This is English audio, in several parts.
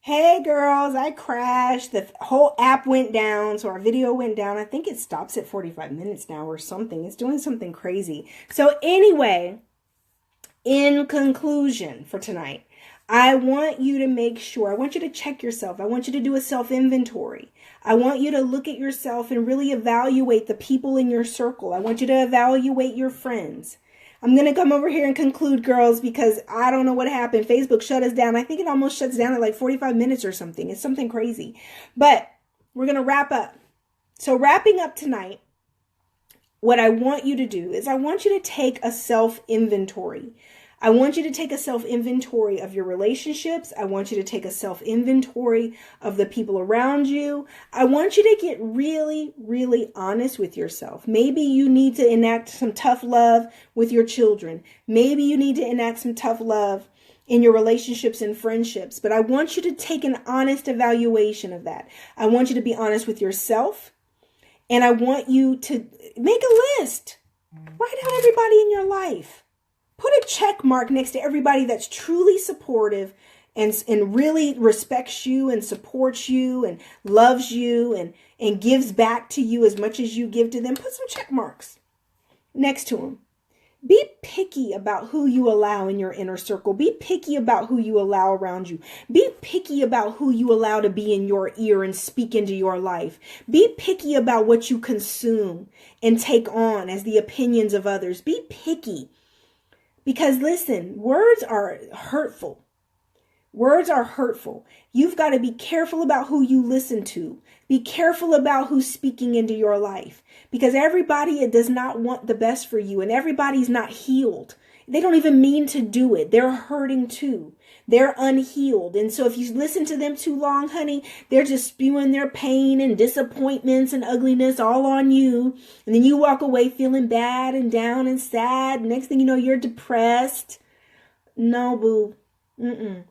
Hey girls, I crashed. The whole app went down, so our video went down. I think it stops at 45 minutes now or something. It's doing something crazy. So anyway, in conclusion for tonight, I want you to make sure, I want you to check yourself. I want you to do a self-inventory. I want you to look at yourself and really evaluate the people in your circle. I want you to evaluate your friends. I'm going to come over here and conclude, girls, because I don't know what happened. Facebook shut us down. I think it almost shuts down at like 45 minutes or something. It's something crazy. But we're going to wrap up. So wrapping up tonight, what I want you to do is I want you to take a self-inventory. I want you to take a self-inventory of your relationships. I want you to take a self-inventory of the people around you. I want you to get really, really honest with yourself. Maybe you need to enact some tough love with your children. Maybe you need to enact some tough love in your relationships and friendships. But I want you to take an honest evaluation of that. I want you to be honest with yourself. And I want you to make a list. Write out everybody in your life. Put a check mark next to everybody that's truly supportive and really respects you and supports you and loves you and gives back to you as much as you give to them. Put some check marks next to them. Be picky about who you allow in your inner circle. Be picky about who you allow around you. Be picky about who you allow to be in your ear and speak into your life. Be picky about what you consume and take on as the opinions of others. Be picky. Because listen, words are hurtful. Words are hurtful. You've got to be careful about who you listen to. Be careful about who's speaking into your life. Because everybody does not want the best for you. And everybody's not healed. They don't even mean to do it. They're hurting too. They're unhealed. And so if you listen to them too long, honey, they're just spewing their pain and disappointments and ugliness all on you. And then you walk away feeling bad and down and sad. Next thing you know, you're depressed. No, boo.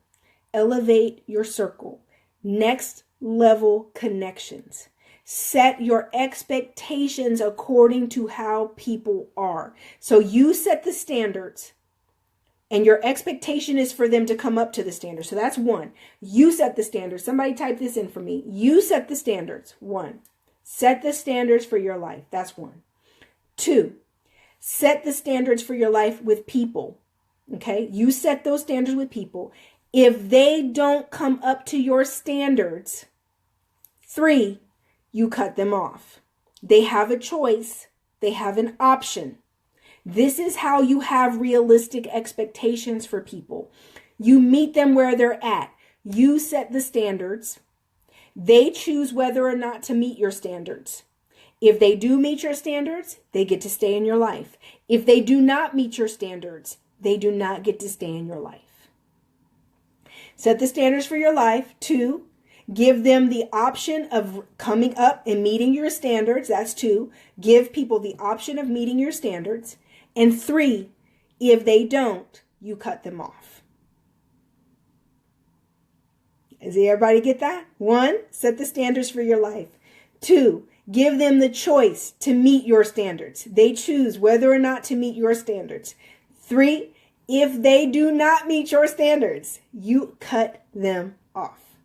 Elevate your circle. Next level connections. Set your expectations according to how people are. So you set the standards and your expectation is for them to come up to the standards. So that's one. You set the standards. Somebody type this in for me. You set the standards. One. Set the standards for your life. That's one. Two. Set the standards for your life with people. Okay. You set those standards with people. If they don't come up to your standards, three, you cut them off. They have a choice. They have an option. This is how you have realistic expectations for people. You meet them where they're at. You set the standards. They choose whether or not to meet your standards. If they do meet your standards, they get to stay in your life. If they do not meet your standards, they do not get to stay in your life. Set the standards for your life. Two, give them the option of coming up and meeting your standards. That's two. Give people the option of meeting your standards. And three, if they don't, you cut them off. Does everybody get that? One, set the standards for your life. Two, give them the choice to meet your standards. They choose whether or not to meet your standards. Three, if they do not meet your standards, you cut them off.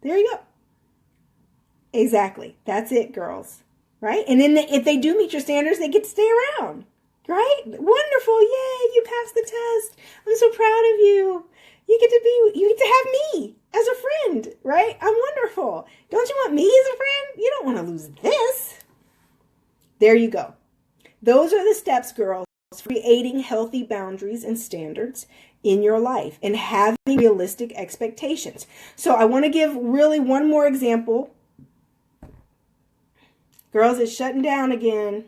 There you go. Exactly. That's it, girls. Right? And then if they do meet your standards, they get to stay around. Right? Wonderful. Yay, you passed the test. I'm so proud of you. You get to have me as a friend, right? I'm wonderful. Don't you want me as a friend? You don't want to lose this. There you go. Those are the steps, girls, for creating healthy boundaries and standards in your life and having realistic expectations. So I want to give really one more example. Girls, it's shutting down again.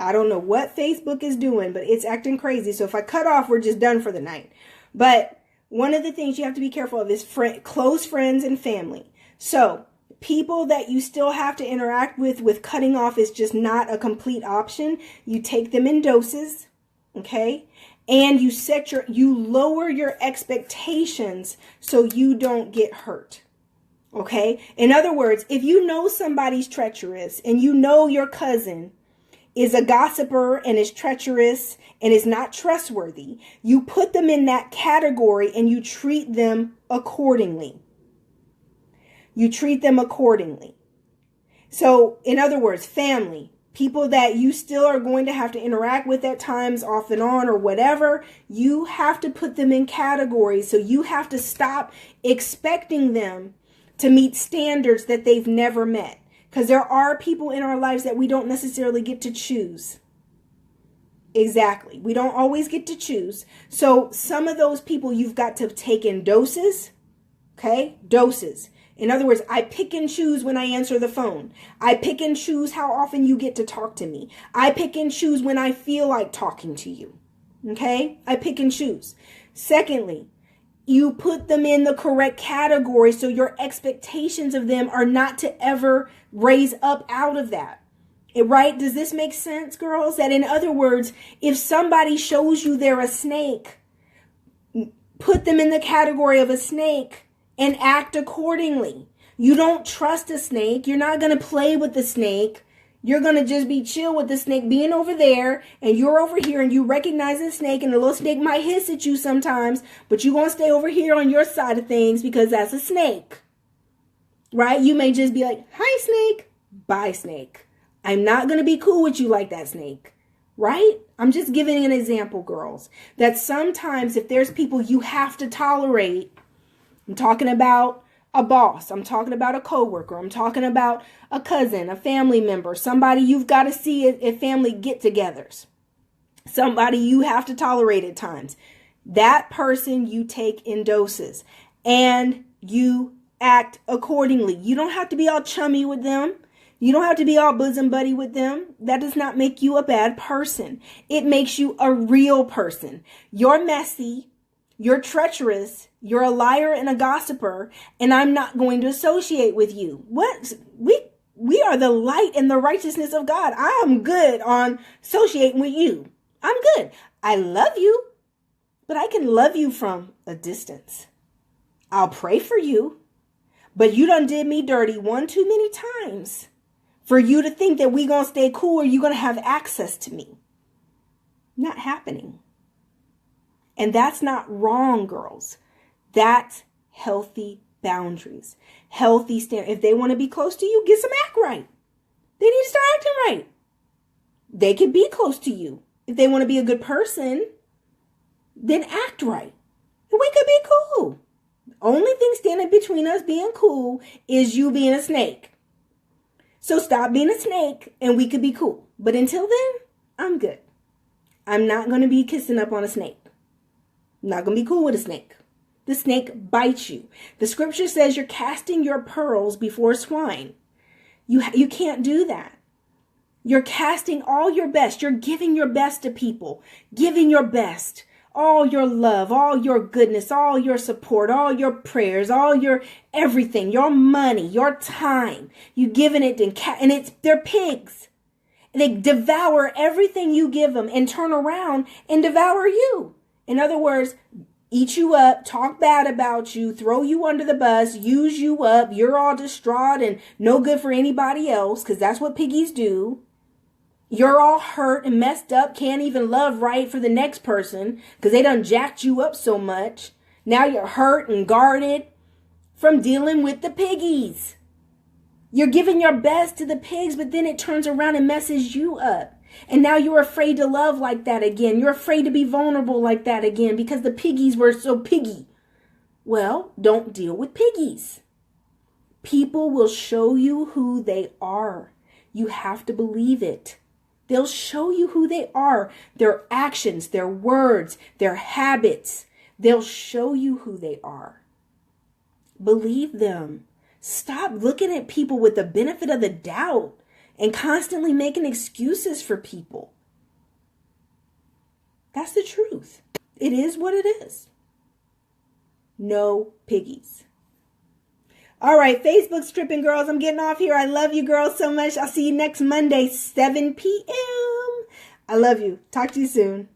I don't know what Facebook is doing, but it's acting crazy. So if I cut off, we're just done for the night. But one of the things you have to be careful of is close friends and family. So people that you still have to interact with cutting off is just not a complete option. You take them in doses, okay? And you lower your expectations so you don't get hurt. Okay? In other words, if you know somebody's treacherous and you know your cousin is a gossiper and is treacherous and is not trustworthy, you put them in that category and you treat them accordingly. You treat them accordingly. So, in other words, family, people that you still are going to have to interact with at times off and on or whatever, you have to put them in categories. So you have to stop expecting them to meet standards that they've never met. Because there are people in our lives that we don't necessarily get to choose. Exactly. We don't always get to choose. So some of those people you've got to take in doses. Okay? Doses. In other words, I pick and choose when I answer the phone. I pick and choose how often you get to talk to me. I pick and choose when I feel like talking to you. Okay? I pick and choose. Secondly, you put them in the correct category so your expectations of them are not to ever raise up out of that. Right? Does this make sense, girls? That in other words, if somebody shows you they're a snake, put them in the category of a snake and act accordingly. You don't trust a snake. You're not going to play with the snake. You're going to just be chill with the snake being over there and you're over here and you recognize the snake and the little snake might hiss at you sometimes, but you're going to stay over here on your side of things because that's a snake. Right? You may just be like, hi, snake. Bye, snake. I'm not going to be cool with you like that, snake. Right? I'm just giving an example, girls, that sometimes if there's people you have to tolerate, I'm talking about a boss, I'm talking about a coworker, I'm talking about a cousin, a family member, somebody you've got to see at family get-togethers, somebody you have to tolerate at times. That person you take in doses and you act accordingly. You don't have to be all chummy with them. You don't have to be all bosom buddy with them. That does not make you a bad person. It makes you a real person. You're messy. You're treacherous. You're a liar and a gossiper. And I'm not going to associate with you. What? We are the light and the righteousness of God. I am good on associating with you. I'm good. I love you. But I can love you from a distance. I'll pray for you. But you done did me dirty one too many times for you to think that we gonna stay cool or you gonna have access to me. Not happening. And that's not wrong, girls. That's healthy boundaries. Healthy standards. If they want to be close to you, get some act right. They need to start acting right. They can be close to you. If they want to be a good person, then act right. And we could be cool. The only thing standing between us being cool is you being a snake. So stop being a snake and we could be cool. But until then, I'm good. I'm not going to be kissing up on a snake. I'm not going to be cool with a snake. The snake bites you. The scripture says you're casting your pearls before swine. You can't do that. You're casting all your best. You're giving your best to people. Giving your best. All your love, all your goodness, all your support, all your prayers, all your everything, your money, your time. You giving it and they're pigs. They devour everything you give them and turn around and devour you. In other words, eat you up, talk bad about you, throw you under the bus, use you up. You're all distraught and no good for anybody else because that's what piggies do. You're all hurt and messed up, can't even love right for the next person because they done jacked you up so much. Now you're hurt and guarded from dealing with the piggies. You're giving your best to the pigs, but then it turns around and messes you up. And now you're afraid to love like that again. You're afraid to be vulnerable like that again because the piggies were so piggy. Well, don't deal with piggies. People will show you who they are. You have to believe it. They'll show you who they are, their actions, their words, their habits. They'll show you who they are. Believe them. Stop looking at people with the benefit of the doubt and constantly making excuses for people. That's the truth. It is what it is. No piggies. All right, Facebook stripping girls, I'm getting off here. I love you girls so much. I'll see you next Monday, 7 p.m. I love you. Talk to you soon.